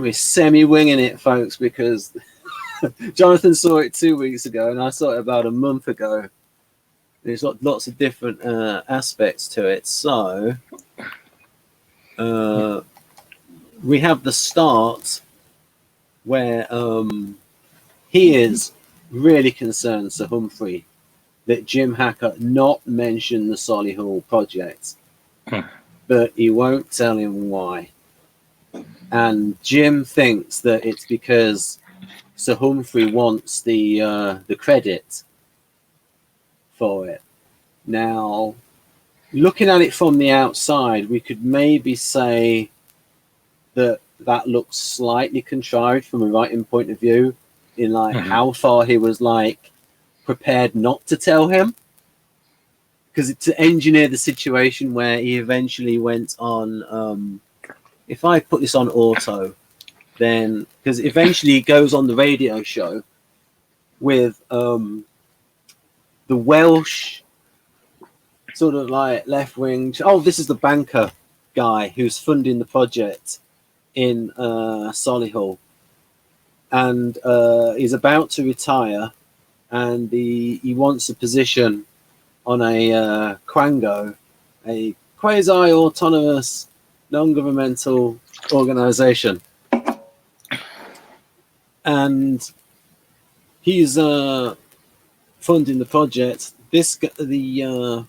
We're semi-winging it, folks, because Jonathan saw it 2 weeks ago, and I saw it about a month ago. There's lots of different aspects to it. So we have the start where he is really concerned, Sir Humphrey, that Jim Hackett not mention the Solihull project, but he won't tell him why. And Jim thinks that it's because Sir Humphrey wants the credit for it. Now, looking at it from the outside, we could maybe say that looks slightly contrived from a writing point of view, in like how far he was like prepared not to tell him, because to engineer the situation where he eventually went on. If I put this on auto, then because eventually he goes on the radio show with the Welsh sort of like left wing. Oh, this is the banker guy who's funding the project in Solihull, and he's about to retire, and he wants a position on a Quango, a quasi-autonomous non-governmental organization, and he's funding the project. The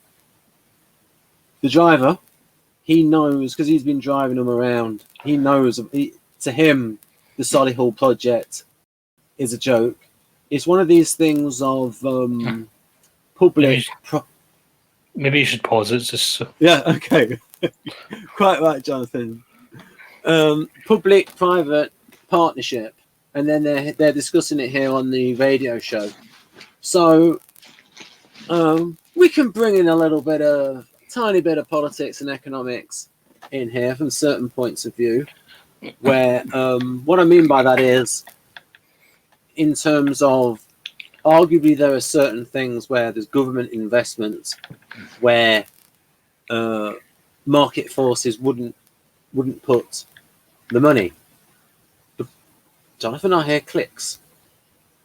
driver, he knows, because he's been driving them around, he knows, to him the Solihull project is a joke. It's one of these things of public. Maybe you should pause it. Just yeah, okay. Quite right, Jonathan. Public-private partnership, and then they're discussing it here on the radio show. So we can bring in a tiny bit of politics and economics in here from certain points of view. Where what I mean by that is, in terms of, arguably there are certain things where there's government investment where market forces wouldn't put the money. Jonathan, I hear clicks.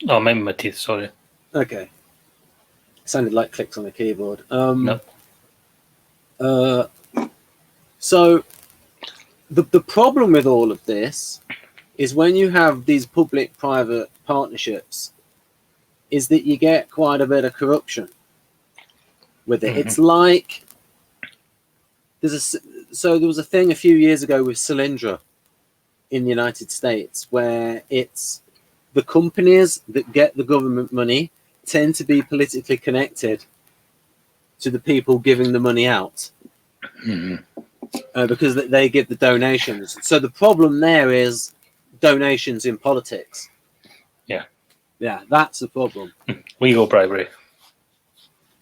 Oh, maybe my teeth. Sorry. Okay. Sounded like clicks on the keyboard. No. So the problem with all of this is when you have these public-private partnerships, is that you get quite a bit of corruption with it. It's like there was a thing a few years ago with Solyndra in the United States, where it's the companies that get the government money tend to be politically connected to the people giving the money out, because they give the donations. So the problem there is donations in politics. Yeah, that's the problem. Legal bribery.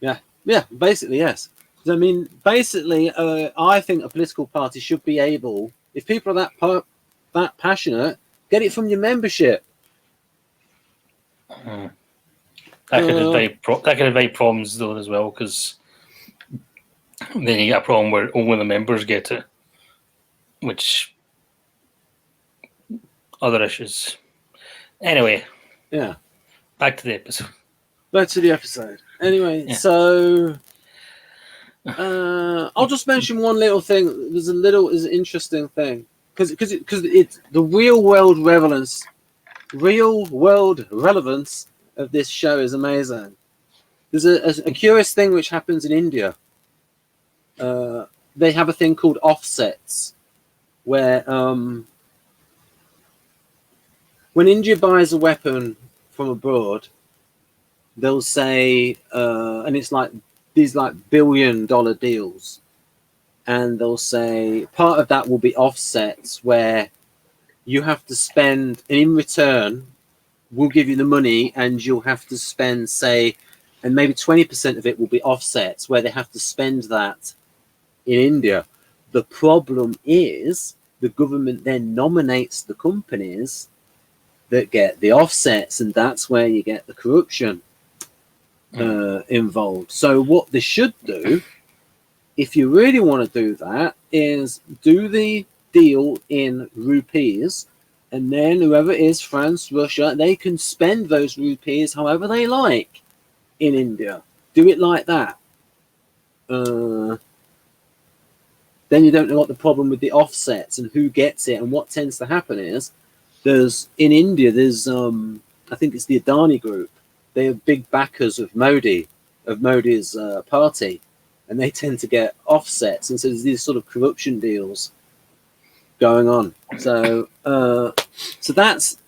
Yeah, basically, yes. I mean, basically, I think a political party should be able, if people are that passionate, get it from your membership. That could invite problems though as well, because then you get a problem where only the members get it, which other issues. Anyway, yeah. Back to the episode. Anyway, yeah. So I'll just mention one little thing. There's an interesting thing, because it's the real world relevance of this show is amazing. There's a curious thing which happens in India. They have a thing called offsets, where when India buys a weapon from abroad, they'll say, and it's like these like $1 billion deals, and they'll say part of that will be offsets, where you have to spend, and in return we'll give you the money, and you'll have to spend, say, and maybe 20% of it will be offsets, where they have to spend that in India. The problem is the government then nominates the companies that get the offsets, and that's where you get the corruption involved. So what they should do, if you really want to do that, is do the deal in rupees, And then whoever it is, France, Russia, they can spend those rupees however they like in India. Do it like that. Then you don't know what the problem with the offsets and who gets it. And what tends to happen is in India, I think it's the Adani group. They are big backers of Modi's party, and they tend to get offsets. And so there's these sort of corruption deals going on. So that's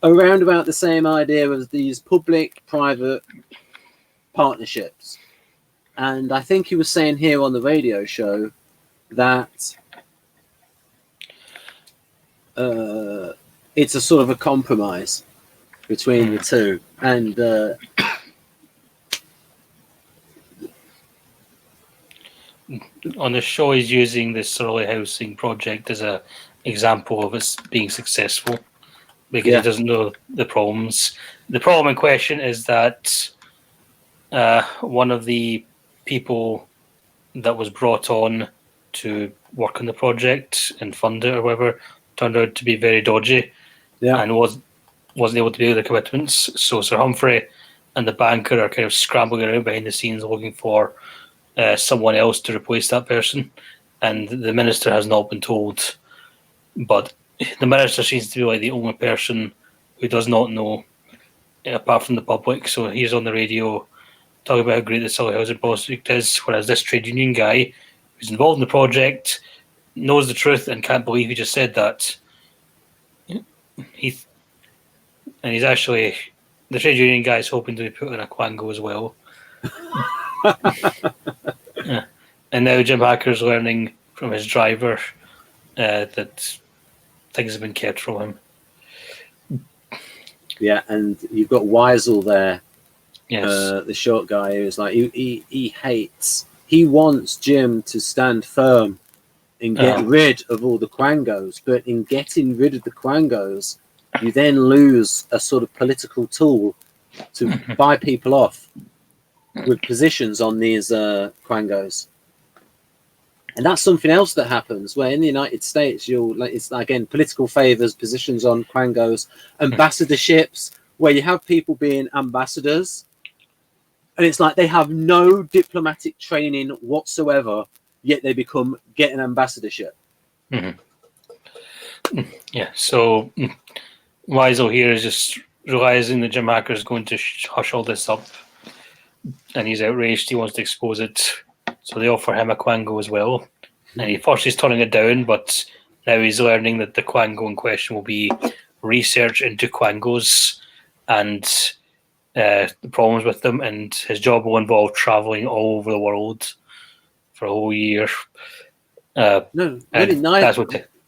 around about the same idea as these public-private partnerships. And I think he was saying here on the radio show that it's a sort of a compromise between the two. And on the show, he's using the Surly housing project as an example of it being successful because he doesn't know the problems. The problem in question is that one of the people that was brought on to work on the project and fund it or whatever turned out to be very dodgy and wasn't able to do the commitments. So Sir Humphrey and the banker are kind of scrambling around behind the scenes looking for someone else to replace that person, and the minister has not been told. But the minister seems to be like the only person who does not know, apart from the public. So he's on the radio talking about how great the Surly housing project is, whereas this trade union guy who's involved in the project knows the truth and can't believe he just said that. He's actually, the trade union guy is hoping to be put in a Quango as well. Yeah. And now Jim Hacker's learning from his driver that things have been kept from him. Yeah, and you've got Weisel there. Yes. The short guy who's like he wants Jim to stand firm and get rid of all the Quangos, but in getting rid of the Quangos, you then lose a sort of political tool to buy people off with positions on these Quangos. And that's something else that happens where in the United States, it's again political favors, positions on Quangos, ambassadorships, where you have people being ambassadors, and it's like they have no diplomatic training whatsoever, yet they get an ambassadorship. Yeah, so Weisel here is just realizing that Jim Hacker is going to hush all this up, and he's outraged. He wants to expose it, so they offer him a Quango as well. And he first he's turning it down, but now he's learning that the Quango in question will be research into Quangos and the problems with them, and his job will involve traveling all over the world for a whole year. No, really nice. That's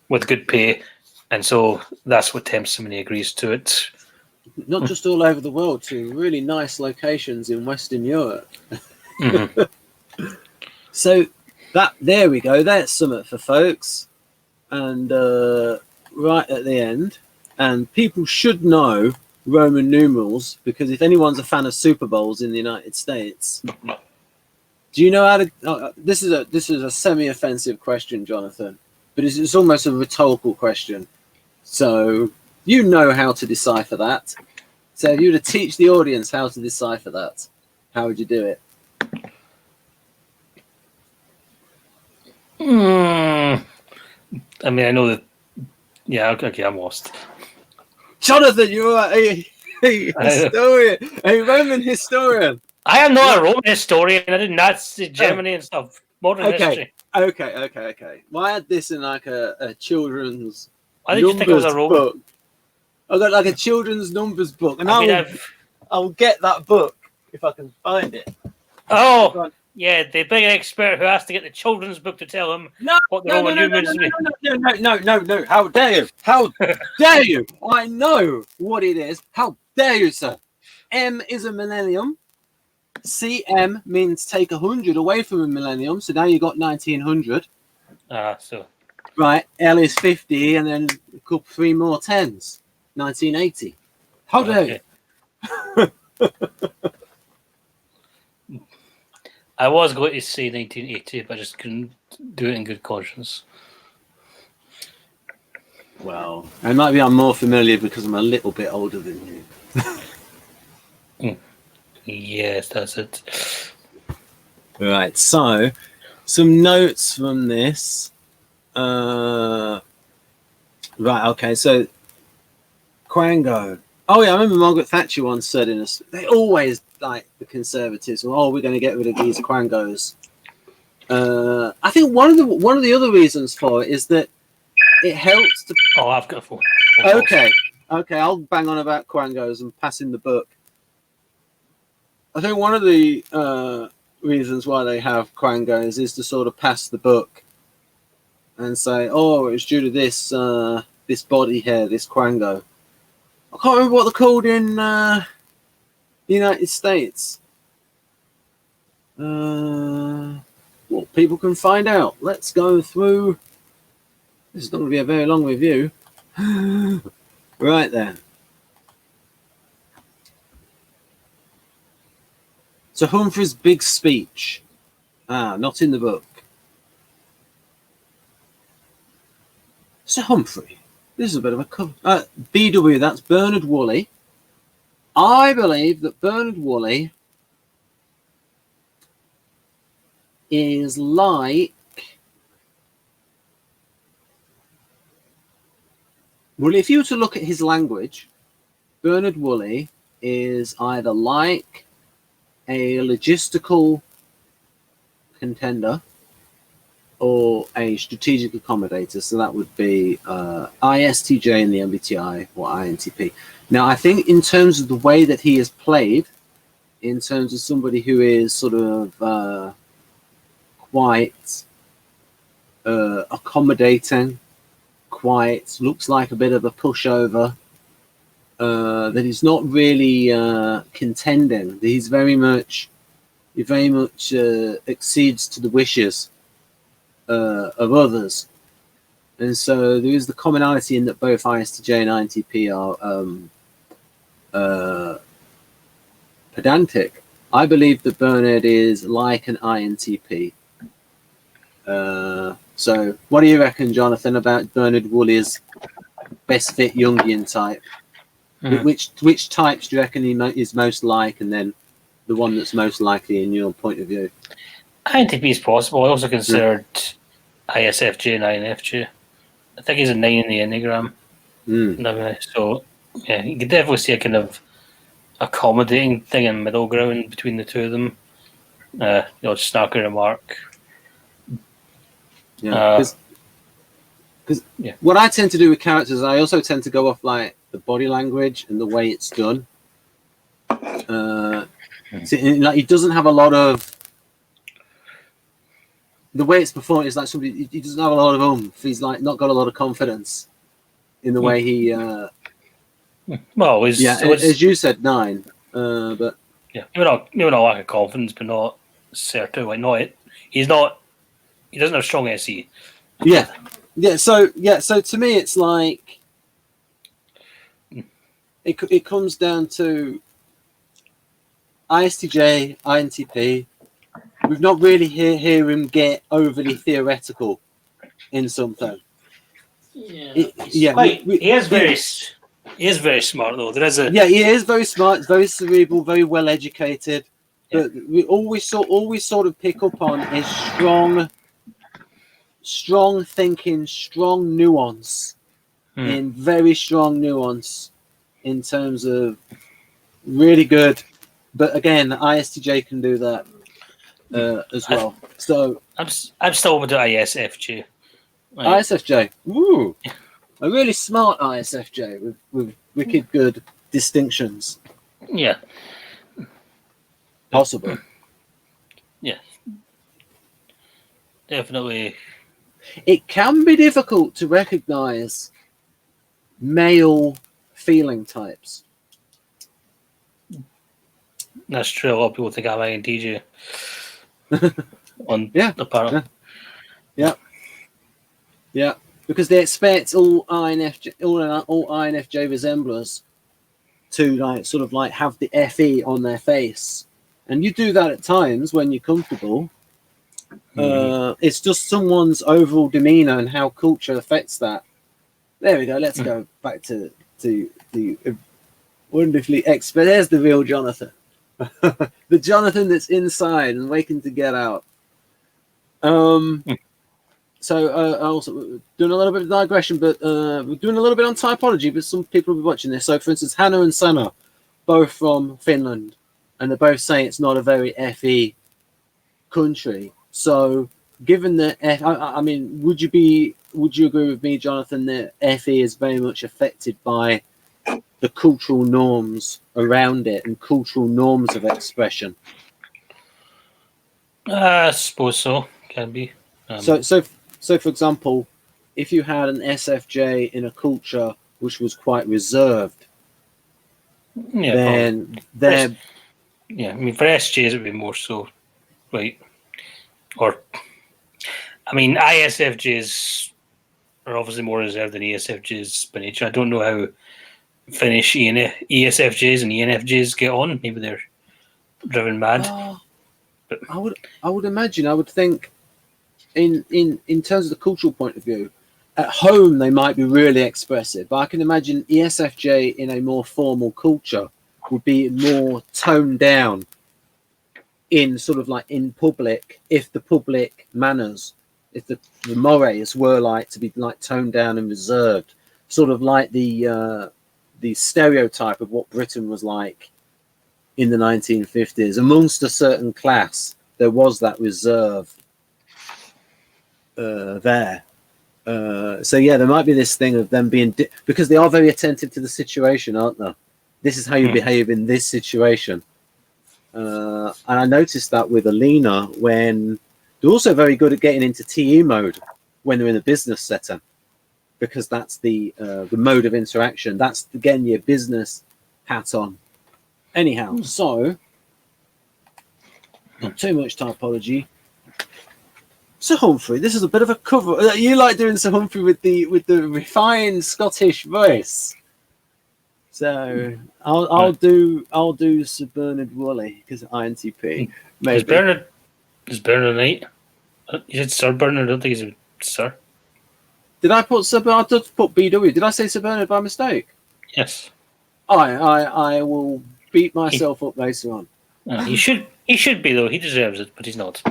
with good pay, and so that's what tempts him, and he agrees to it. Not just all over the world, to really nice locations in Western Europe. So there we go. That's something for folks. And right at the end, and people should know Roman numerals, because if anyone's a fan of Super Bowls in the United States, do you know how to? This is a semi-offensive question, Jonathan, but it's almost a rhetorical question. So you know how to decipher that. So if you were to teach the audience how to decipher that, how would you do it? I mean, I know that. Yeah, okay, I'm lost. Jonathan, you're a historian, a Roman historian. I am not a Roman historian. I did Nazi Germany and stuff. Modern history. Okay. Well, I had this in like a children's numbers book. I got like a children's numbers book, and I'll get that book if I can find it. Oh, yeah, the big expert who has to get the children's book to tell him what the Roman numerals mean. No! How dare you? How dare you? I know what it is. How dare you, sir? M is a millennium. CM means take 100 away from a millennium. So now you got 1900. So right. L is 50, and then a couple 3 more 10s. 1980. How dare you? I was going to say 1980, but I just couldn't do it in good conscience. Well, and maybe I'm more familiar because I'm a little bit older than you. Yes, that's it. Right, so some notes from this. Right, okay, so Quango. Oh yeah, I remember Margaret Thatcher once said in us, they always like the Conservatives. Oh, we're going to get rid of these Quangos. I think one of the other reasons for it is that it helps to. Oh, I've got a phone. Okay, I'll bang on about Quangos and pass in the book. I think one of the reasons why they have Quangos is to sort of pass the book and say, oh, it's due to this this body here, this Quango. I can't remember what they're called in the United States. Well, people can find out. Let's go through. This is not going to be a very long review. Right then. So Humphrey's big speech. Not in the book. So Humphrey. This is a bit of a cover. BW, that's Bernard Woolley. I believe that Bernard Woolley is like. Well, if you were to look at his language, Bernard Woolley is either like a logistical contender or a strategic accommodator. So that would be ISTJ in the MBTI or INTP. Now, I think in terms of the way that he is played, in terms of somebody who is sort of quite accommodating, quite looks like a bit of a pushover, that he's not really contending. He very much accedes to the wishes of others, and so there is the commonality in that both ISTJ and INTP are pedantic. I believe that Bernard is like an INTP. So what do you reckon, Jonathan, about Bernard Woolley's best fit Jungian type? Which types do you reckon he is most like, and then the one that's most likely in your point of view? INTP is possible. I also considered ISFJ and INFJ. I think he's a 9 in the Enneagram. So, yeah, you can definitely see a kind of accommodating thing in middle ground between the two of them. Snarky remark. Yeah, because what I tend to do with characters, I also tend to go off like the body language and the way it's done. Like he doesn't have a lot of. The way it's performed is like somebody. He doesn't have a lot of oomph. He's like not got a lot of confidence in the way he. As you said, 9. But maybe not lack of confidence, but not certain. Like not it. He's not. He doesn't have strong SE. Yeah. So to me, it's like it comes down to ISTJ, INTP. We've not really hear him get overly theoretical in something. He is very smart though. He is very smart, very cerebral, very well educated. But we always sort of pick up on his strong thinking, strong nuance, in very strong nuance in terms of really good. But again, ISTJ can do that as well. So I'm still with the ISFJ. ISFJ, woo, a really smart ISFJ with wicked good distinctions. Yeah, possible. Yeah, definitely. It can be difficult to recognize male feeling types. That's true. A lot of people think I'm INTJ. Yeah, because they expect all INFJ resemblers to like have the FE on their face, and you do that at times when you're comfortable. It's just someone's overall demeanor and how culture affects that. There we go. Let's go back to the wonderfully expert. There's the real Jonathan. The Jonathan that's inside and waiting to get out. So also doing a little bit of digression, but we're doing a little bit on typology, but some people will be watching this. So for instance, Hannah and Sanna, both from Finland, and they're both saying it's not a very FE country. So given that I mean, would you agree with me, Jonathan, that FE is very much affected by the cultural norms around it and cultural norms of expression? I suppose so. Can be. So, for example, if you had an SFJ in a culture which was quite reserved, then they're... Yeah, I mean, for SJs, it would be more so, right? Or, I mean, ISFJs are obviously more reserved than ESFJs by nature. I don't know how Finnish ESFJs and ENFJs get on. Maybe they're driven mad. I would imagine. I would think, in terms of the cultural point of view, at home they might be really expressive, but I can imagine ESFJ in a more formal culture would be more toned down in sort of like in public, if the public manners, if the mores were like to be like toned down and reserved, sort of like the stereotype of what Britain was like in the 1950s. Amongst a certain class, there was that reserve there. So yeah, there might be this thing of them being because they are very attentive to the situation, aren't they? This is how you behave in this situation. And I noticed that with Alina when they're also very good at getting into TE mode when they're in a business setting, because that's the mode of interaction. That's again your business hat on. Anyhow, so not too much typology. Sir Humphrey, this is a bit of a cover. You like doing Sir Humphrey with the refined Scottish voice. So I'll do Sir Bernard Woolley because INTP. Maybe. Is Bernard a knight? You said Sir Bernard. I don't think he's a Sir. Did I put Sir Bernard? I did put BW. Did I say Sir Bernard by mistake? Yes. I will beat myself up later on. He should be though. He deserves it, but he's not.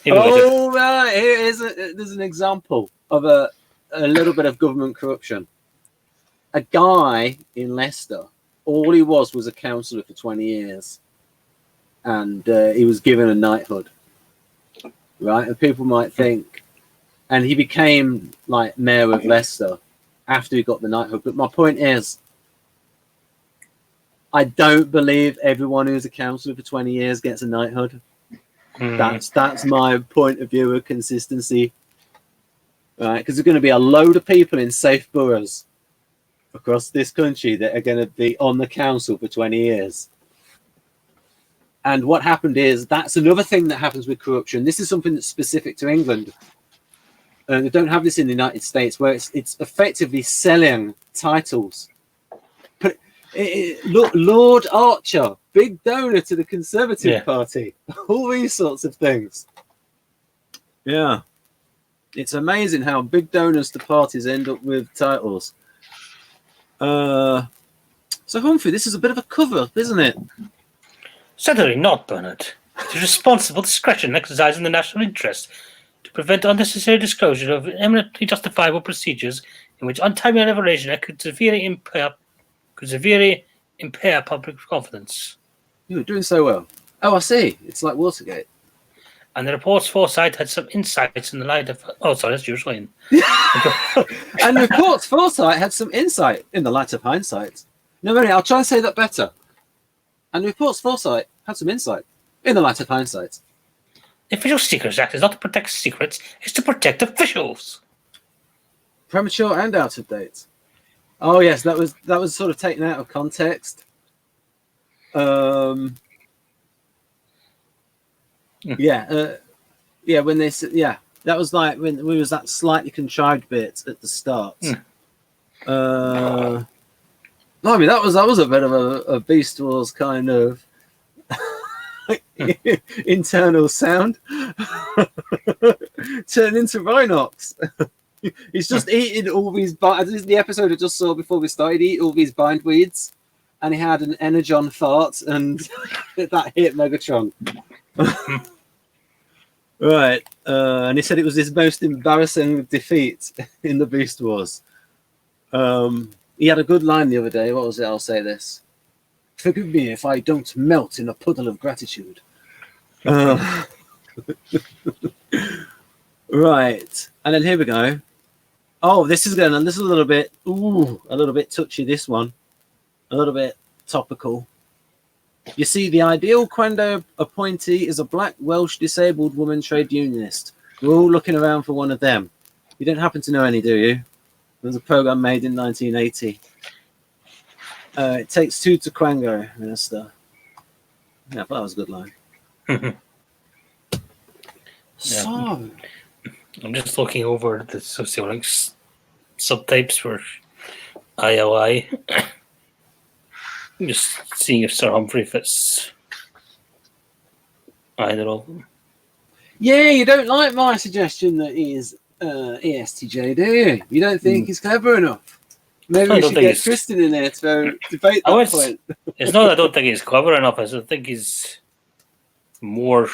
Right. There's an example of a little bit of government corruption. A guy in Leicester, all he was a councillor for 20 years, and he was given a knighthood. Right, and people might think, and he became like mayor of Leicester after he got the knighthood. But my point is, I don't believe everyone who's a councillor for 20 years gets a knighthood. That's my point of view of consistency, right? Because there's going to be a load of people in safe boroughs across this country that are going to be on the council for 20 years. And what happened is, that's another thing that happens with corruption. This is something that's specific to England. They don't have this in the United States, where it's effectively selling titles. But look, Lord Archer, big donor to the Conservative Party, all these sorts of things. Yeah. It's amazing how big donors to parties end up with titles. So Humphrey, this is a bit of a cover, isn't it? Certainly not, Bernard. It is responsible discretion exercised in the national interest to prevent unnecessary disclosure of eminently justifiable procedures in which untimely revelation could severely impair public confidence. You're doing so well. Oh, I see. It's like Watergate. And the report's foresight had some insights in the light of... Oh, sorry, that's yours, Ryan. And the report's foresight had some insight in the light of hindsight. No, really, I'll try and say that better. And the report's foresight had some insight in the light of hindsight. The Official Secrets Act is not to protect secrets, it's to protect officials. Premature and out of date. Oh yes, that was sort of taken out of context. When they said, that was like when we was that slightly contrived bit at the start. I mean, that was a bit of a Beast Wars kind of internal sound. Turn into Rhinox. He's just eating all these. This is the episode I just saw before we started. He ate all these bindweeds, and he had an energon fart, and that hit Megatron. Right, and he said it was his most embarrassing defeat in the Beast Wars. He had a good line the other day. What was it? I'll say this. Forgive me if I don't melt in a puddle of gratitude. Right, and then here we go. Oh, this is a little bit touchy. This one, a little bit topical. You see, the ideal Quando appointee is a black Welsh disabled woman trade unionist. We're all looking around for one of them. You don't happen to know any, do you? There was a program made in 1980. It takes two to Quango, Minister. Yeah, I thought that was a good line. So, I'm just looking over the sociologics subtypes for ILI. Just seeing if Sir Humphrey fits either of them. yeah, you don't like my suggestion that he is ESTJ, do you? You don't think he's clever enough? Maybe we should get Kristen in there to debate that point. It's not that I don't think he's clever enough. I think he's more...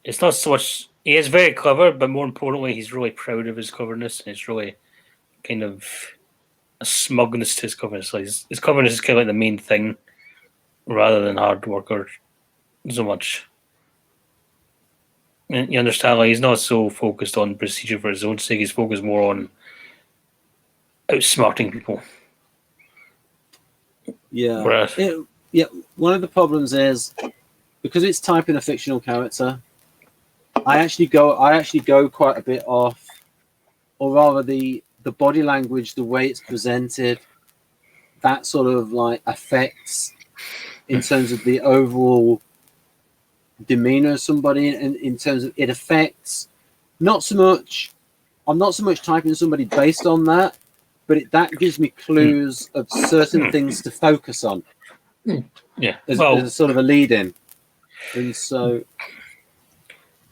It's not so much... He is very clever, but more importantly, he's really proud of his cleverness. It's really kind of a smugness to his cleverness. Like his cleverness is kind of like the main thing, rather than hard work or so much. And you understand, like he's not so focused on procedure for his own sake. He's focused more on outsmarting people. Yeah. One of the problems is because it's typing a fictional character. I actually go quite a bit off, or rather the body language, the way it's presented, that sort of like affects in terms of the overall demeanor of somebody, and in terms of it affects not so much. I'm not so much typing somebody based on that, but that gives me clues of certain things to focus on. Yeah, as a sort of a lead in, and so.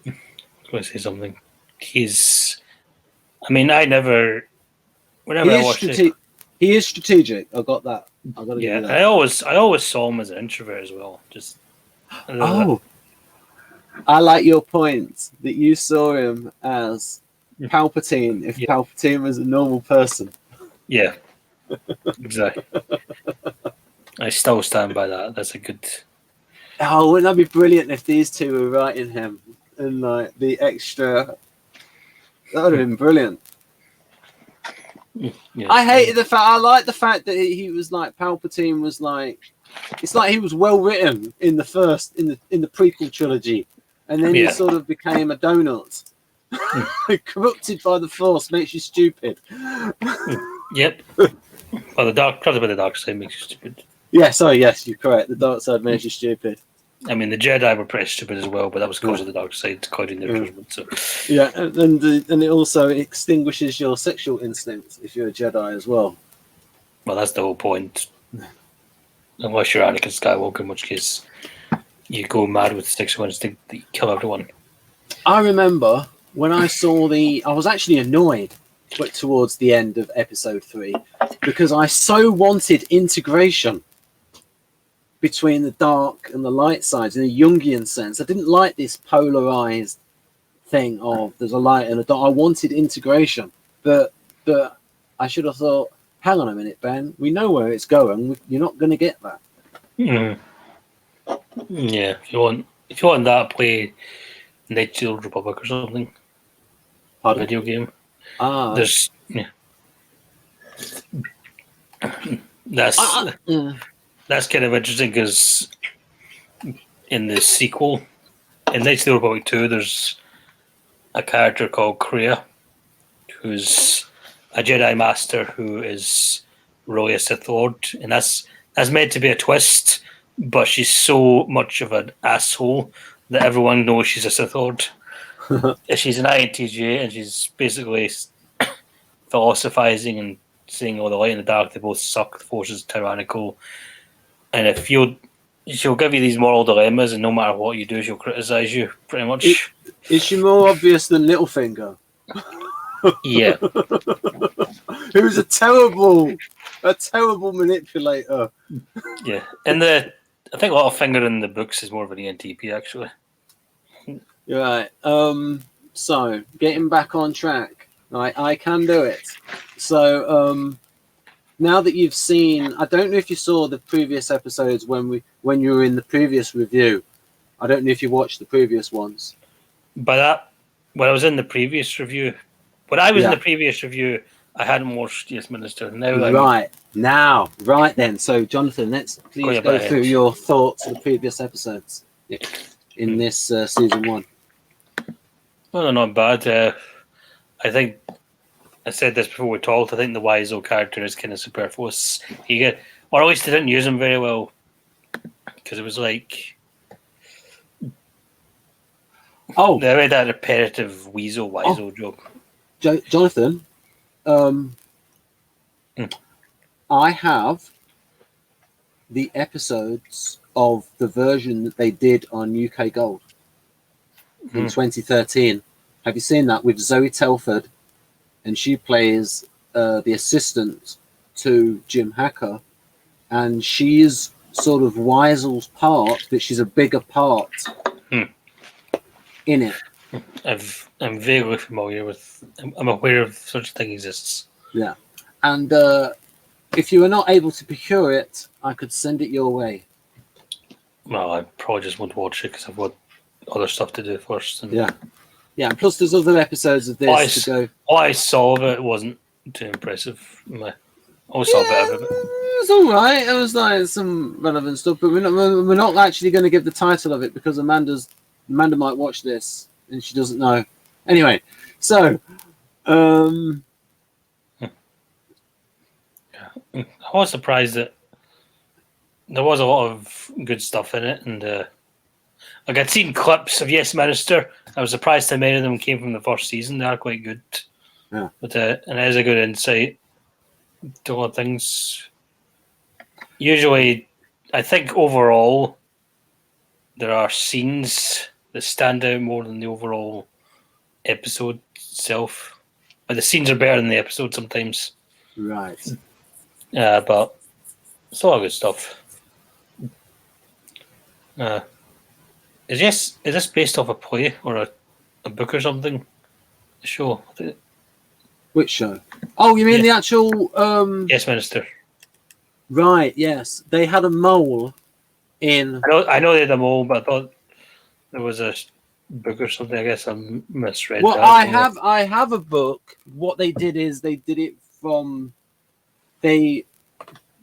I want to say something. Whenever I watch it, he is strategic. I got that. I got to give you that. I always saw him as an introvert as well. I like your point that you saw him as Palpatine. If Palpatine was a normal person. Yeah, exactly. I still stand by that. That's a good. Oh, wouldn't that be brilliant if these two were writing him and like the extra? That would have been brilliant. Yeah, I hated the fact. I like the fact that he was like Palpatine was like. It's like he was well written in the prequel trilogy, and then he sort of became a donut. Corrupted by the Force makes you stupid. Yep. Well, the dark side makes you stupid. Yeah, sorry, yes, you're correct. The dark side makes you stupid. I mean, the Jedi were pretty stupid as well, but that was because of the dark side clouding their judgment. So. Yeah, and it also extinguishes your sexual instinct if you're a Jedi as well. Well, that's the whole point. Unless you're Anakin Skywalker, in which case you go mad with the sexual instinct that you kill everyone. I remember when I saw I was actually annoyed towards the end of episode 3 because I so wanted integration between the dark and the light sides in a Jungian sense. I didn't like this polarized thing of there's a light and a dark. I wanted integration, but I should have thought, hang on a minute, Ben, we know where it's going. You're not going to get that. Mm. Yeah, if you want that, play Knights of the Old Republic or something. Pardon? Video game. There's that's kind of interesting because in the sequel, in Knights of the Old Republic 2, there's a character called Kreia, who's a Jedi Master who is really a Sith Lord, and that's meant to be a twist, but she's so much of an asshole that everyone knows she's a Sith Lord. She's an INTJ, and she's basically philosophizing and saying, "Oh, the light and the dark, they both suck. The Force is tyrannical." And if you she'll give you these moral dilemmas, and no matter what you do, she'll criticize you. Pretty much. Is she more obvious than Littlefinger? Yeah. Who's a terrible manipulator. Yeah. And I think Littlefinger in the books is more of an ENTP, actually. Right. So getting back on track. Right, I can do it. So now that you've seen, I don't know if you saw the previous episodes when you were in the previous review. I don't know if you watched the previous ones. When I was in the previous review, in the previous review, I hadn't watched Yes Minister. Right then. So Jonathan, let's please go through your thoughts of the previous episodes in this season 1. Well, they're not bad. I think I said this before we talked. I think the Wiseau character is kind of superfluous. Or at least they didn't use him very well, because it was like, they made that repetitive Wiseau joke. Jonathan, I have the episodes of the version that they did on UK Gold in 2013. Have you seen that with Zoe Telford? And she plays the assistant to Jim Hacker, and she is sort of Weisel's part, but she's a bigger part in it. I'm vaguely familiar with. I'm aware of such a thing exists. Yeah, and if you are not able to procure it, I could send it your way. Well, I probably just won't watch it because I've got other stuff to do first. And yeah. And plus there's other episodes of this to go. What I saw of it wasn't too impressive. I always saw a bit of it. It was all right. It was like some relevant stuff, but we're not actually going to give the title of it because Amanda might watch this and she doesn't know. Anyway, so I was surprised that there was a lot of good stuff in it, and I'd seen clips of Yes Minister. I was surprised how many of them came from the first season. They are quite good. Yeah. But and it is a good insight to a lot of things. Usually, I think overall, there are scenes that stand out more than the overall episode itself. But the scenes are better than the episode sometimes. Right. But it's a lot of good stuff. Is this based off a play or a book or something? The show. Which show? Oh, you mean the actual Yes Minister. Right, yes. They had a mole in I know they had a mole, but I thought there was a book or something. I guess I misread well, that. I have a book. What they did is they did it from they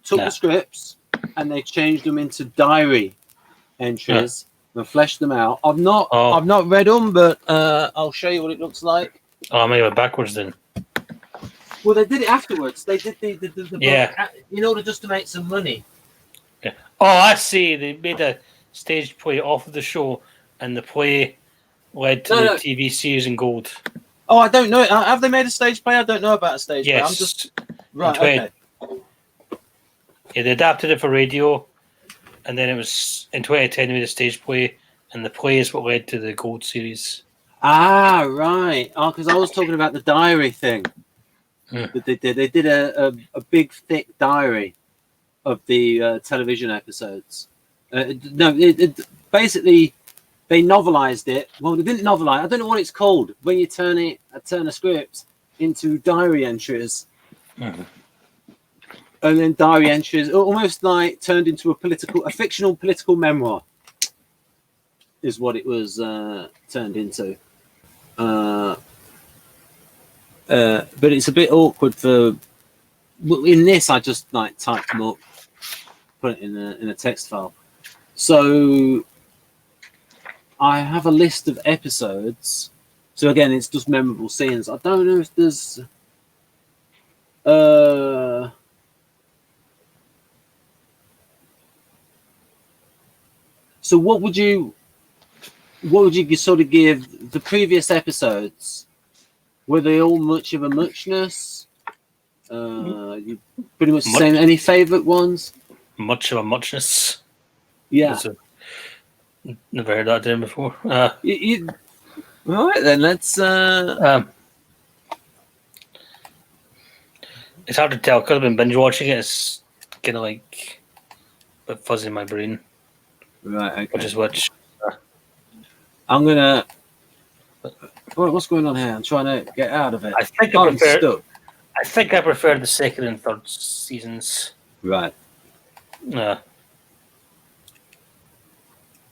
took the scripts and they changed them into diary entries and fleshed them out. I've not read them, but I'll show you what it looks like. Oh, I may have it backwards then. Well, they did it afterwards. They did the book in order just to make some money. Yeah. Oh, I see. They made a stage play off of the show, and the play led to the TV series in Gold. Oh, I don't know. Have they made a stage play? I don't know about a stage play. I'm just right. Okay. Yeah, they adapted it for radio, and then it was in 2010 they made a stage play, and the play is what led to the Gold series. Ah, right. Oh, because I was talking about the diary thing. That they did. They did a big thick diary of the television episodes. Basically they novelized it. Well, they didn't novelize. I don't know what it's called when you turn a script into diary entries, and then diary entries almost like turned into a fictional political memoir. Is what it was turned into. But it's a bit awkward for. In this, I just like typed them up, put it in a text file. So I have a list of episodes. So again, it's just memorable scenes. I don't know if there's. So what would you sort of give the previous episodes? Were they all much of a muchness? You pretty much saying any favourite ones? Much of a muchness. Yeah. Never heard that term before. Right then, let's. It's hard to tell because I've been binge watching it. It's kind of like a bit fuzzy in my brain. Right. Okay. Which is which. I'm gonna. What's going on here? I'm trying to get out of it. I think I'm stuck. I think I prefer the second and third seasons. Right.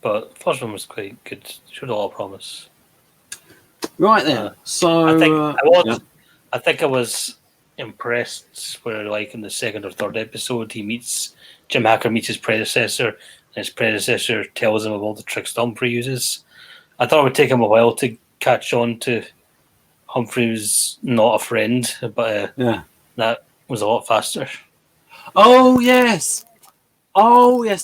But the first one was quite good. Showed a lot of promise. Right then. So I think I was impressed where, like, in the second or third episode, Jim Hacker meets his predecessor, and his predecessor tells him of all the tricks Humphrey uses. I thought it would take him a while to catch on to Humphrey was not a friend, but that was a lot faster. Oh yes.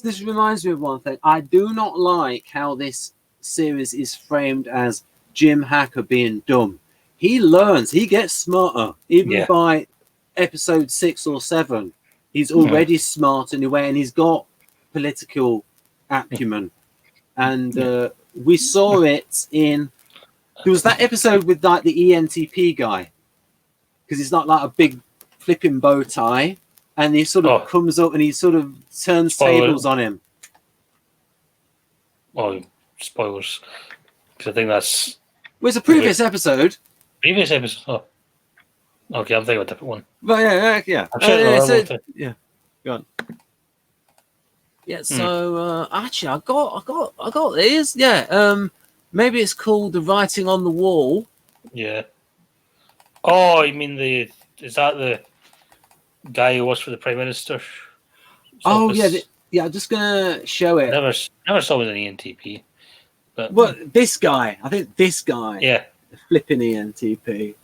This reminds me of one thing. I do not like how this series is framed as Jim Hacker being dumb. He learns, he gets smarter. Even by episode 6 or 7, he's already smart in a way, and he's got political acumen. And we saw it in. There was that episode with like the ENTP guy, because he's not like a big flipping bow tie, and he sort of comes up and he sort of turns tables on him. Oh, spoilers! Because I think that's. Well, it's a previous episode. Previous episode. Oh. Okay, I'm thinking of a different one. But yeah. I'm sure yeah. Go on. Yeah. So actually, I got these. Yeah. Maybe it's called The Writing on the Wall. Yeah. Oh, you mean is that the guy who works for the Prime Minister's office? Yeah. I'm just gonna show it. Never saw it in ENTP. But well, this guy. I think this guy. Yeah. Flipping ENTP.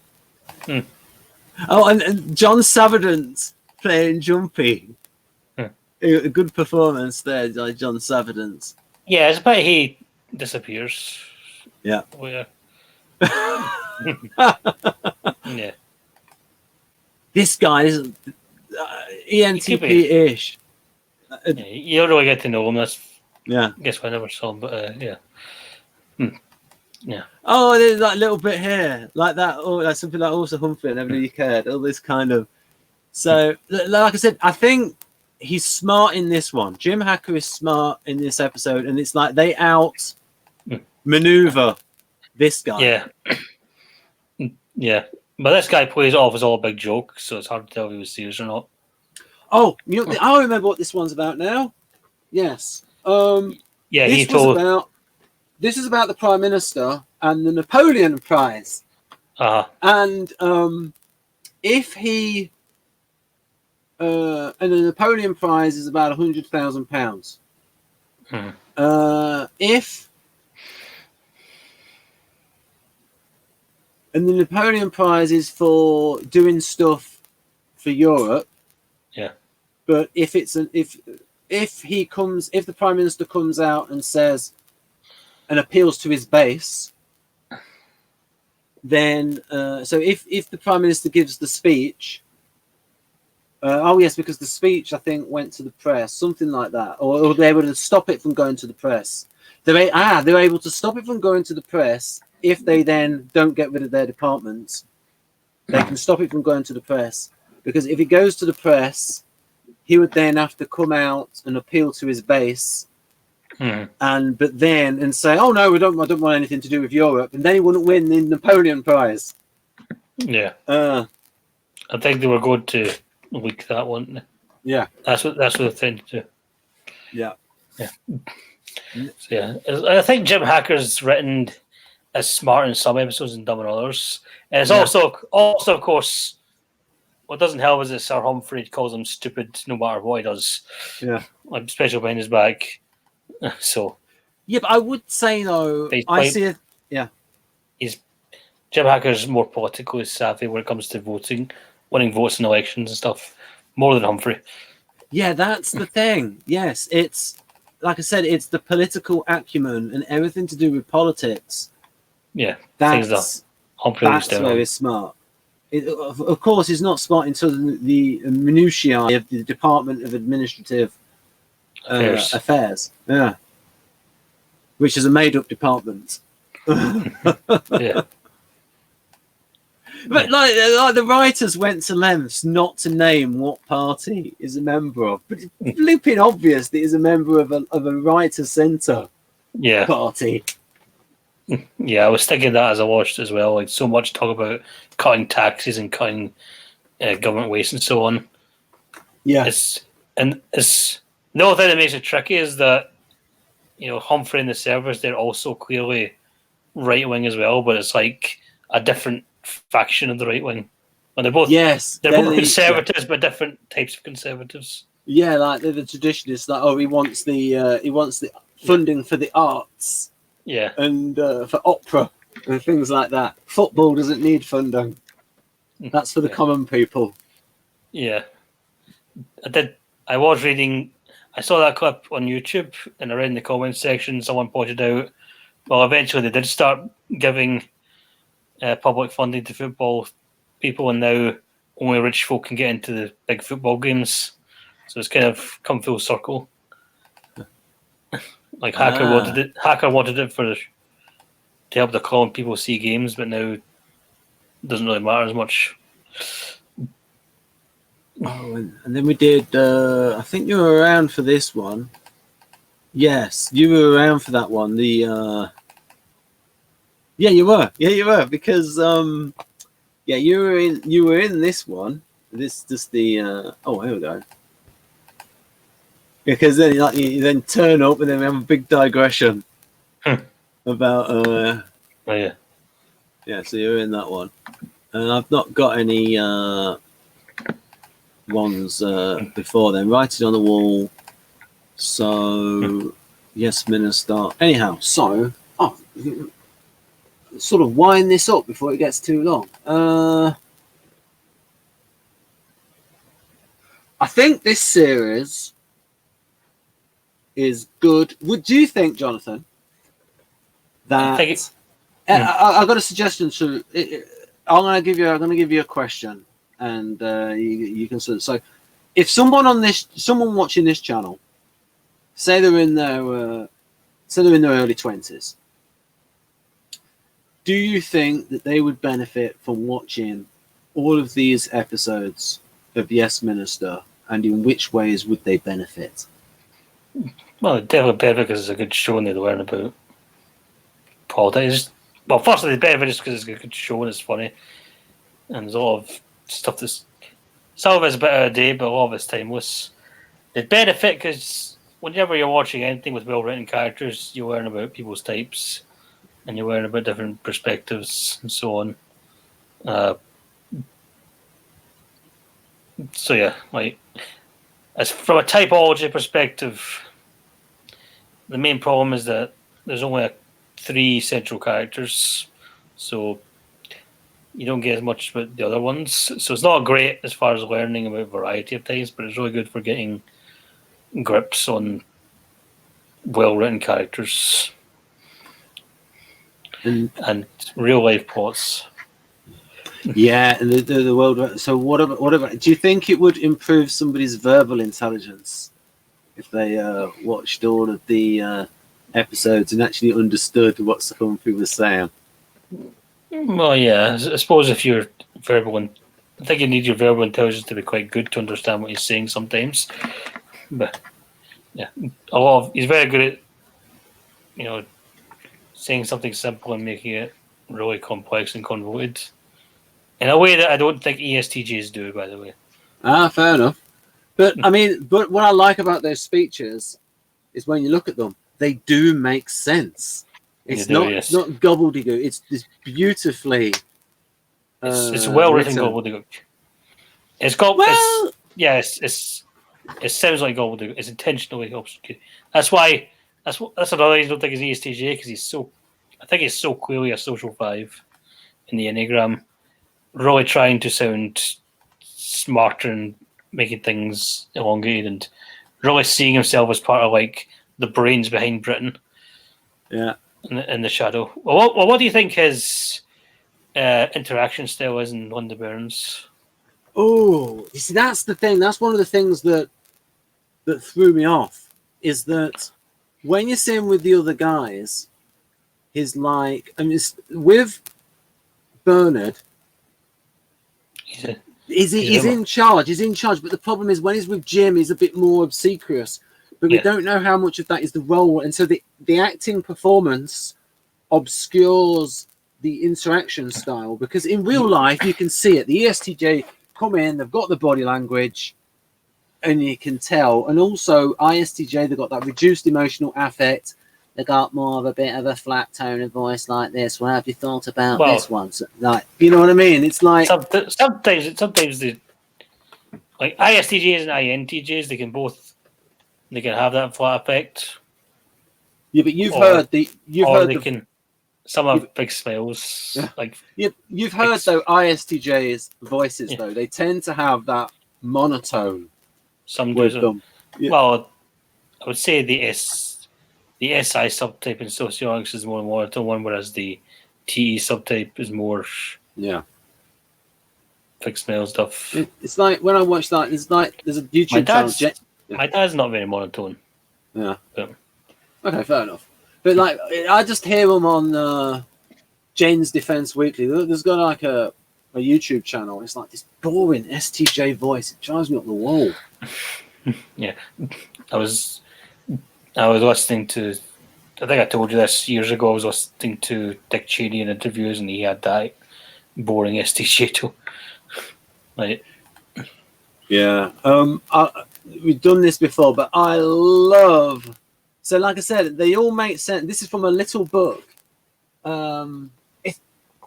Oh, and John Savardance playing Jumpy. A good performance there, like John Savardance. Yeah, it's about he disappears. Yeah. Oh, yeah. Yeah. This guy is ENTP-ish. You don't really get to know him. That's I guess I never saw him, but yeah. Yeah. Oh, there's that little bit here, like that. Oh, that's something like also Humphrey. I never really cared. All this kind of. So, like I said, I think he's smart in this one. Jim Hacker is smart in this episode, and it's like they out maneuver this guy. Yeah. Yeah. But this guy plays it off as all a big joke, so it's hard to tell if he was serious or not. Oh, I remember what this one's about now. Yes. This is about the Prime Minister and the Napoleon Prize. And if he and the Napoleon Prize is about £100,000. And the Napoleon Prize is for doing stuff for Europe. Yeah. But if the Prime Minister comes out and says and appeals to his base, then so if the Prime Minister gives the speech, because the speech I think went to the press, something like that, or they were able to stop it from going to the press. They're able to stop it from going to the press if they then don't get rid of their departments. They can stop it from going to the press, because if it goes to the press, he would then have to come out and appeal to his base. And say, oh no, I don't want anything to do with Europe, and then he wouldn't win the Napoleon Prize. Yeah. I think they were going to leak that one. Yeah. That's what they tend to do. Yeah. Yeah. So, yeah. I think Jim Hacker's written as smart in some episodes and dumb in others. And it's also of course, what doesn't help is that Sir Humphrey calls him stupid no matter what he does. Yeah. Like, especially behind his back. So yeah, but I would say though, Jim Hacker's more politically savvy when it comes to voting, winning votes in elections and stuff, more than Humphrey. Yeah, that's the thing. Yes, it's like I said, it's the political acumen and everything to do with politics. Yeah, that's where he's smart. Of course, he's not smart into the minutiae of the Department of Administrative affairs. Yeah, which is a made-up department. Yeah. But like the writers went to lengths not to name what party is a member of, but it's flipping obvious that he's a member of a writer centre Yeah. party. Yeah, I was thinking that as I watched as well. Like so much talk about cutting taxes and cutting government waste and so on. Yeah, It's the other thing that makes it tricky is that Humphrey and the servers, they're also clearly right wing as well, but it's like a different faction of the right wing. And they're both conservatives, but different types of conservatives. Yeah, like the traditionalists. Like, he wants the funding for the arts. Yeah, and for opera and things like that. Football doesn't need funding. That's for the common people. Yeah, I was reading. I saw that clip on YouTube, and I read in the comments section. Someone pointed out, well, eventually they did start giving public funding to football people, and now only rich folk can get into the big football games. So it's kind of come full circle. Like Hacker wanted it to help the common people see games, but now it doesn't really matter as much. Oh, and then we did. I think you were around for this one. Yes, you were around for that one. Yeah, you were. Yeah, you were because you were in this one. This just the oh, here we go. Because then you then turn up and then we have a big digression about oh yeah. So you're in that one, and I've not got any ones before then. Writing on the wall. So yes, Minister. Anyhow, so sort of wind this up before it gets too long. I think this series is good. Would you think, Jonathan, that I've got a suggestion to? I'm going to give you a question, and you can sort of. So, if someone watching this channel, say they're in their early 20s, do you think that they would benefit from watching all of these episodes of Yes Minister, and in which ways would they benefit? Well, definitely benefit because it's a good show and they learn about politics. Well, firstly, they benefit just because it's a good show and it's funny. And there's a lot of stuff some of it's a bit out of date, but a lot of it's timeless. They benefit because whenever you're watching anything with well-written characters, you learn about people's types and you learn about different perspectives and so on. So yeah, like as from a typology perspective, the main problem is that there's only 3 central characters, so you don't get as much about the other ones. So it's not great as far as learning about variety of types, but it's really good for getting grips on well-written characters and real-life plots. Yeah, and the world. So what about? Do you think it would improve somebody's verbal intelligence if they watched all of the episodes and actually understood what Humphrey was saying? Well, yeah, I suppose if you're verbal, I think you need your verbal intelligence to be quite good to understand what he's saying sometimes. But yeah, he's very good at saying something simple and making it really complex and convoluted in a way that I don't think ESTJs do, by the way. Fair enough. But I mean, but what I like about those speeches is when you look at them, they do make sense. It's not gobbledygook. It's this beautifully. It's well written gobbledygook. It sounds like gobbledygook. It's intentionally obscure. That's another reason I don't think he's ESTJ because I think he's so clearly a social 5 in the Enneagram, really trying to sound smarter and making things elongated and really seeing himself as part of like the brains behind Britain. Yeah. In the shadow. Well, what do you think his interaction style is in Wonder Burns? Oh, you see, that's the thing. That's one of the things that threw me off. is that when you see him with the other guys, he's like, I mean, with Bernard, he's in charge. He's in charge. But the problem is when he's with Jim, he's a bit more obsequious. But we don't know how much of that is the role, and so the acting performance obscures the interaction style, because in real life you can see it. The ESTJ come in, they've got the body language, and you can tell. And also ISTJ, they've got that reduced emotional affect. They got more of a bit of a flat tone of voice like this. What have you thought about this one? So, like, you know what I mean? It's like sometimes the like ISTJs and INTJs, they can have that flat effect. Yeah, but some have big smiles. Yeah. Like you've heard though ISTJs voices though, they tend to have that monotone. Some with do. them. Yeah. Well, I would say the SI subtype in sociologics is more monotone one, whereas the TE subtype is more fixed male stuff. It's like when I watch that, there's a YouTube channel. My dad's not very monotone. Yeah. Yeah. Okay, fair enough. But like, I just hear him on Jane's Defense Weekly. There's got like a YouTube channel. It's like this boring STJ voice. It drives me up the wall. Yeah, I was listening to. I think I told you this years ago. I was listening to Dick Cheney in interviews, and he had that boring STJ too. Like, yeah. We've done this before, but I love. So, like I said, they all make sense. This is from a little book. It's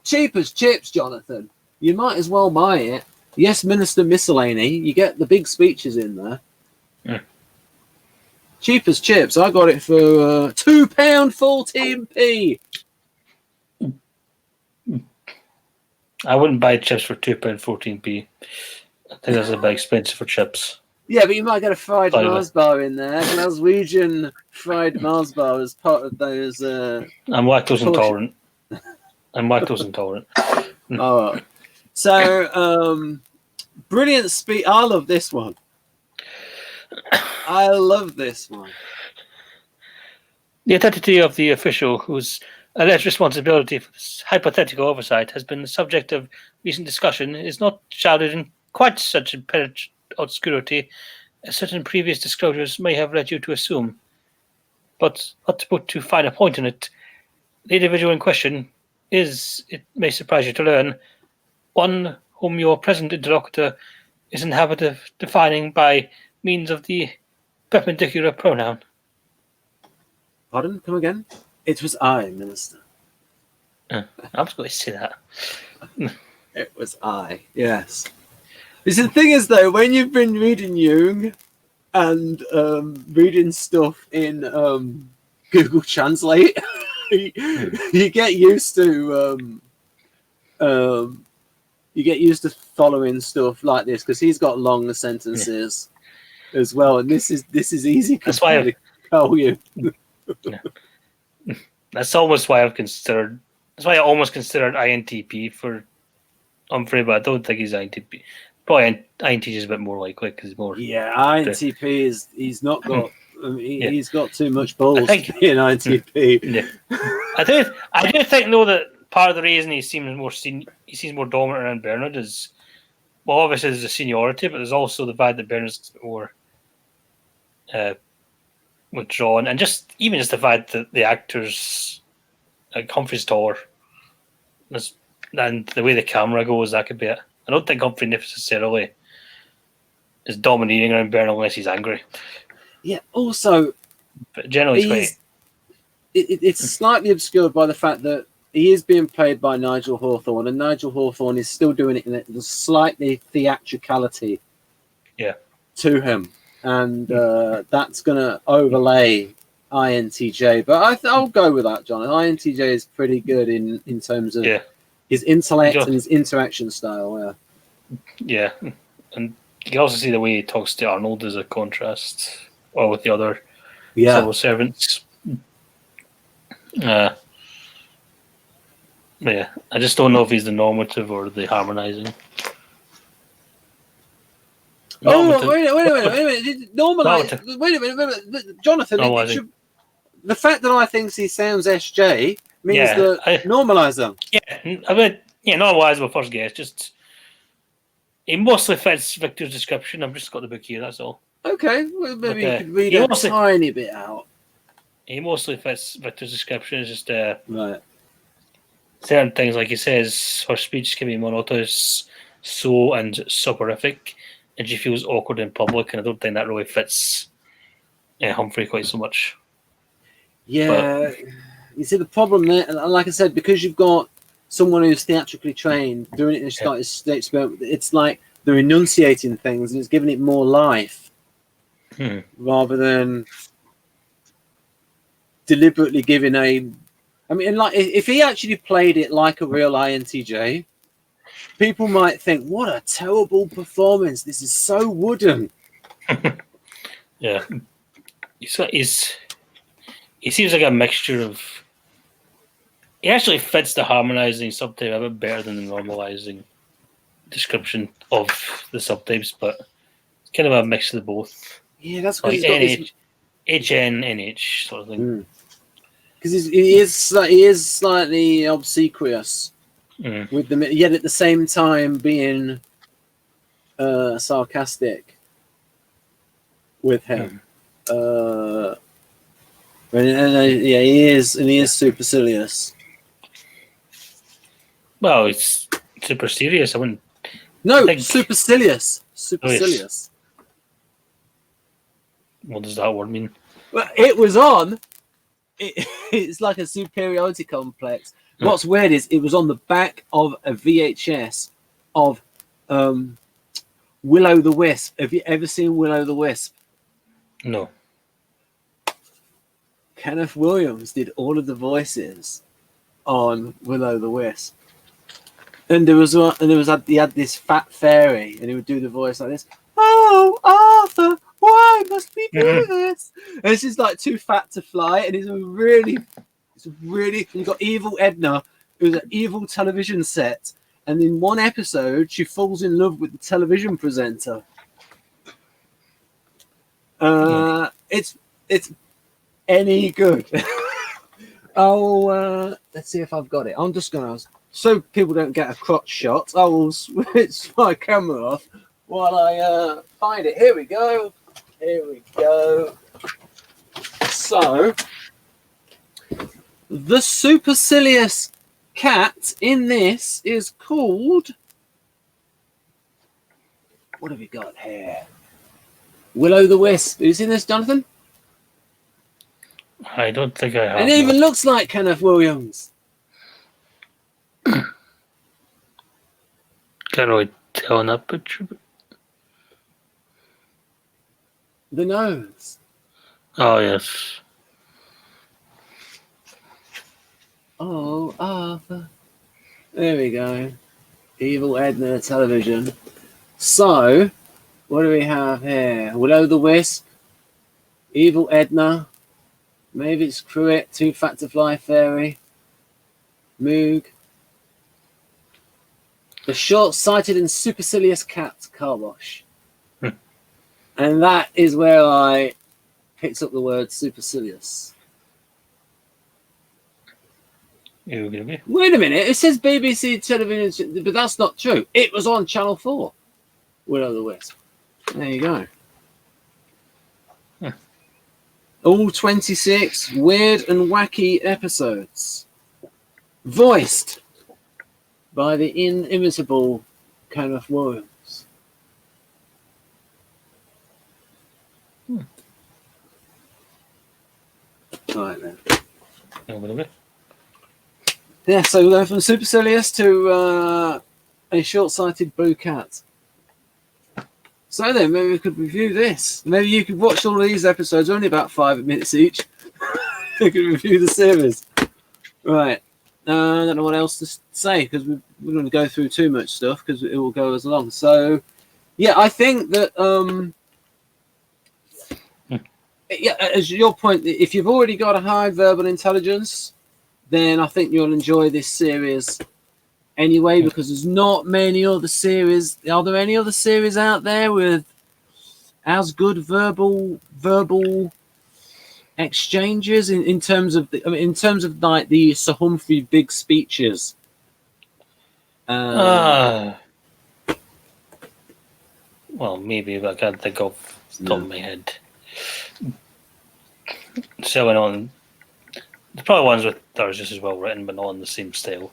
cheap as chips, Jonathan. You might as well buy it. Yes, Minister Miscellany. You get the big speeches in there. Yeah. Cheap as chips. I got it for £2.14p. I wouldn't buy chips for £2.14p. I think that's a bit expensive for chips. Yeah, but you might get a fried Mars bar in there. Glaswegian fried Mars bar as part of those. I'm lactose intolerant. Oh, so brilliant speech. I love this one. I love this one. The identity of the official whose alleged responsibility for this hypothetical oversight has been the subject of recent discussion is not shrouded in quite such impenetrable obscurity as certain previous disclosures may have led you to assume. But not to put too fine a point on it, the individual in question is, it may surprise you to learn, one whom your present interlocutor is in the habit of defining by means of the perpendicular pronoun. Pardon? Come again? It was I, Minister. I was going to say that. It was I, yes. The thing is, though, when you've been reading Jung and reading stuff in Google Translate, you get used to following stuff like this, because he's got longer sentences as well, and this is easy. That's why I tell you. That's almost why I've considered. That's why I almost considered INTP for Humphrey, but I don't think he's INTP. Probably INTJ is a bit more likely because he's more. Yeah, INTP is he's not got. He's got too much balls to be an INTP. Yeah. I do think though that part of the reason he seems more dominant around Bernard is, well, obviously there's the seniority, but there's also the fact that Bernard's more withdrawn, and just the fact that the actors, like Humphrey's taller, and the way the camera goes, that could be it. I don't think Humphrey necessarily is dominating around Bernard unless he's angry. Yeah. Also, but generally, it's slightly obscured by the fact that he is being played by Nigel Hawthorne, and Nigel Hawthorne is still doing it in a slightly theatricality to him. And that's going to overlay INTJ. But I'll go with that, John. INTJ is pretty good in terms of his intellect and his interaction style. Yeah. And you can also see the way he talks to Arnold as a contrast, or with the other civil servants. I just don't know if he's the normative or the harmonizing. Wait a minute. Normalize. Wait a minute. Jonathan, the fact that I think he sounds SJ means that normalize them. Yeah, normalize my first guess. Just he mostly fits Victor's description. I've just got the book here. That's all. Okay, well, maybe you could read a tiny bit out. He mostly fits Victor's description. It's just right. Certain things, like he says, her speech can be monotonous, slow, and soporific, and she feels awkward in public. And I don't think that really fits Humphrey quite so much. Yeah, you see the problem there, like I said, because you've got someone who's theatrically trained doing it in a experiment. It's like they're enunciating things and it's giving it more life rather than deliberately giving a. I mean, like if he actually played it like a real INTJ, people might think, "What a terrible performance! This is so wooden." Yeah, he seems like a mixture of. He actually fits the harmonizing subtype a bit better than the normalizing description of the subtypes, but it's kind of a mix of the both. Yeah, that's like NH, HN, NH sort of thing. Because he is slightly obsequious with them, yet at the same time being sarcastic with him. He is supercilious. Well, it's super serious. I wouldn't. No, supercilious. Supercilious. Oh, yes. What does that word mean? Well, it was on. It's like a superiority complex. What's weird is it was on the back of a VHS of Will-O the Wisp. Have you ever seen Will-O the Wisp? No. Kenneth Williams did all of the voices on Will-O the Wisp. And he had this fat fairy, and he would do the voice like this. Oh, Arthur, why must we do this? And it's just like too fat to fly, and you've got evil Edna, who's an evil television set, and in one episode she falls in love with the television presenter. It's any good. Let's see if I've got it. I'm just gonna, so people don't get a crotch shot, I will switch my camera off while I find it. Here we go. So, the supercilious cat in this is called. What have we got here? Will-O the Wisp. Have you seen this, Jonathan? I don't think I have. And it even looks like Kenneth Williams. Can't really tell in that picture. The nose. Oh, yes. Oh, Arthur. There we go. Evil Edna television. So, what do we have here? Will-O the Wisp. Evil Edna. Maybe it's Cruet. Too Fat to Fly Fairy. Moog. The short-sighted and supercilious cat car wash. And that is where I picked up the word supercilious. Okay. Wait a minute, it says BBC television, but that's not true. It was on Channel 4. Will-O the Wisp. There you go. All 26 weird and wacky episodes. Voiced by the inimitable Kenneth Williams. Right then. Yeah, so we go from supercilious to a short-sighted blue cat. So then, maybe we could review this. Maybe you could watch all of these episodes, only about 5 minutes each. You could review the series. Right. I don't know what else to say, because we're going to go through too much stuff, because it will go as long. So, yeah, I think that, yeah, as your point, if you've already got a high verbal intelligence, then I think you'll enjoy this series anyway, because there's not many other series. Are there any other series out there with as good verbal exchanges in terms of in terms of like the Sir Humphrey big speeches. Well, maybe, but I can't think of the top of my head. So went on. There's probably ones with that are just as well written, but not in the same style.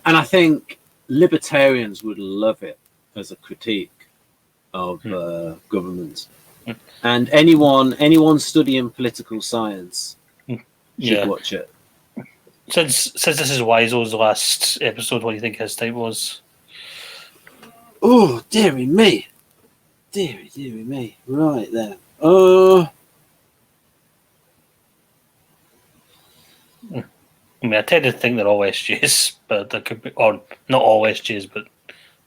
And I think libertarians would love it as a critique of government. And anyone studying political science should watch it. Since this is Wiseau's last episode, what do you think his type was? Oh, dearie me. Dearie me. Right there. I mean, I tend to think they're all SJs, but there could be, or not all SJs, but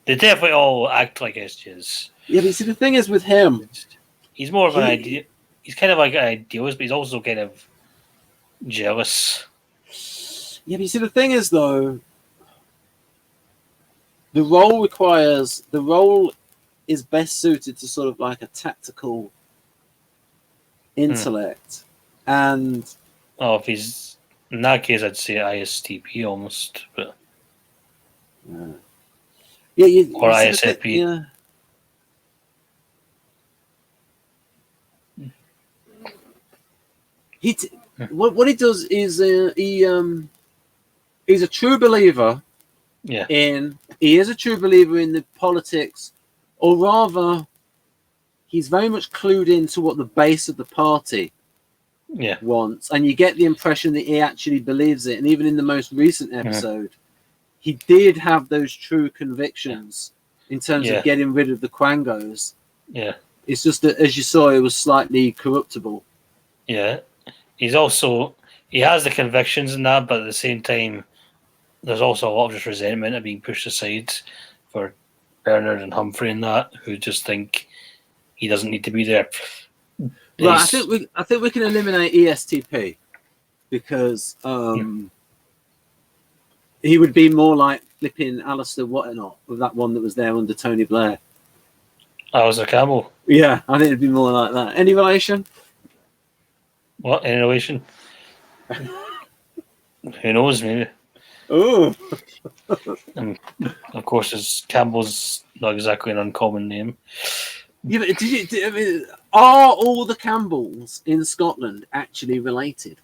they definitely all act like SJs. Yeah, but see, the thing is with him, he's more of an idea. He's kind of like an idealist, but he's also kind of jealous. Yeah, but you see, the thing is though, the role is best suited to sort of like a tactical intellect, and if he's in that case, I'd say ISTP almost, but or ISFP. Yeah. What he does is he's a true believer. Yeah. He is a true believer in the politics, or rather, he's very much clued into what the base of the party wants, and you get the impression that he actually believes it. And even in the most recent episode, he did have those true convictions in terms of getting rid of the Quangos. Yeah, it's just that, as you saw, it was slightly corruptible. Yeah, he has the convictions in that, but at the same time, there's also a lot of just resentment of being pushed aside for Bernard and Humphrey and that, who just think he doesn't need to be there. Right, I think we can eliminate ESTP because he would be more like flipping Alistair Whatnot with that one that was there under Tony Blair. Alistair Campbell. Yeah, I think it'd be more like that. Any relation? What? Any relation? Who knows? Maybe. Oh. And of course, Campbell's not exactly an uncommon name. Yeah, but are all the Campbells in Scotland actually related?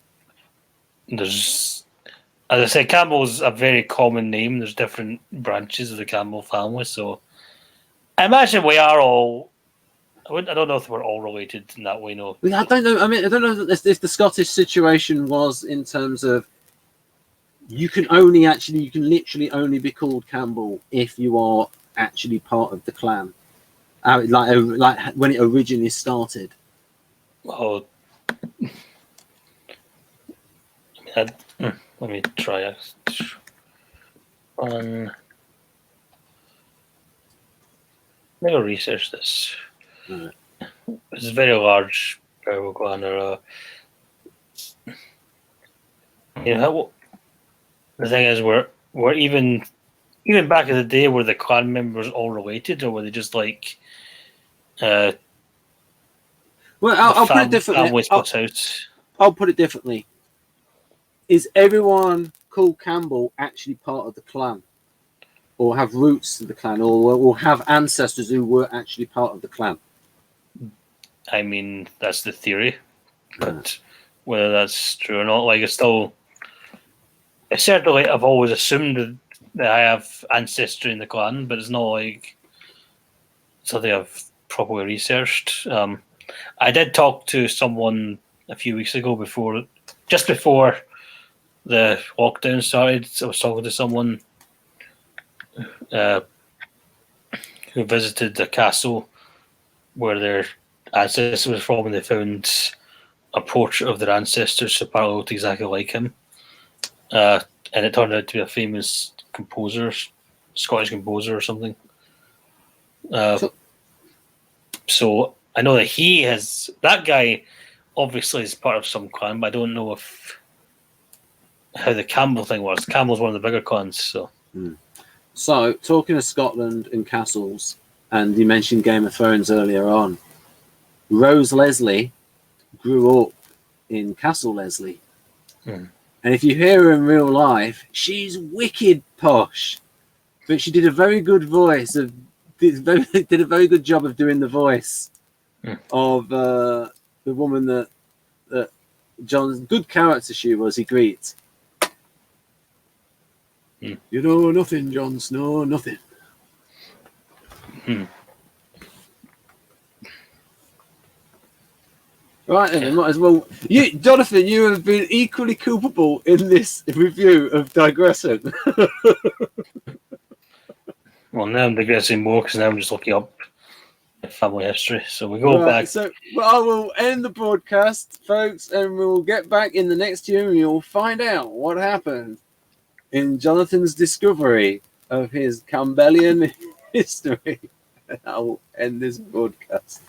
As I said, Campbell's a very common name. There's different branches of the Campbell family, so I imagine we are all. I don't know if we're all related in that way. No, I don't know. I mean, I don't know if the Scottish situation was in terms of you can literally only be called Campbell if you are actually part of the clan. Like when it originally started. Oh, let me try it. Let me go research this. Right. It's a very large burial clan. The thing is, we're even back in the day, were the clan members all related, or were they just like? Well, I'll put it differently. I'll put it differently. Is everyone called Campbell actually part of the clan, or have roots to the clan, or have ancestors who were actually part of the clan? I mean, that's the theory, but whether that's true or not, like I certainly I've always assumed that I have ancestry in the clan, but it's not like something I've properly researched. I did talk to someone a few weeks ago just before the lockdown started. I was talking to someone who visited the castle where their ancestors were from, and they found a portrait of their ancestors who apparently looked exactly like him. And it turned out to be a famous composer, Scottish composer or something. So I know that that guy obviously is part of some clan, but I don't know how the Campbell thing was. Campbell's one of the bigger clans, so. So, talking of Scotland and castles, and you mentioned Game of Thrones earlier on, Rose Leslie grew up in Castle Leslie. Mm. And if you hear her in real life, she's wicked posh. But she did a very good voice of did a very good job of doing the voice of the woman that John's good character she was. He greets. You know nothing, Jon Snow, nothing. Right then, we might as well. You, Jonathan, you have been equally culpable in this review of digressing. Well, now I'm digressing more because now I'm just looking up family history. So we go back. So I will end the broadcast, folks, and we'll get back in the next year and you'll find out what happened in Jonathan's discovery of his Campbellian history. I will end this broadcast.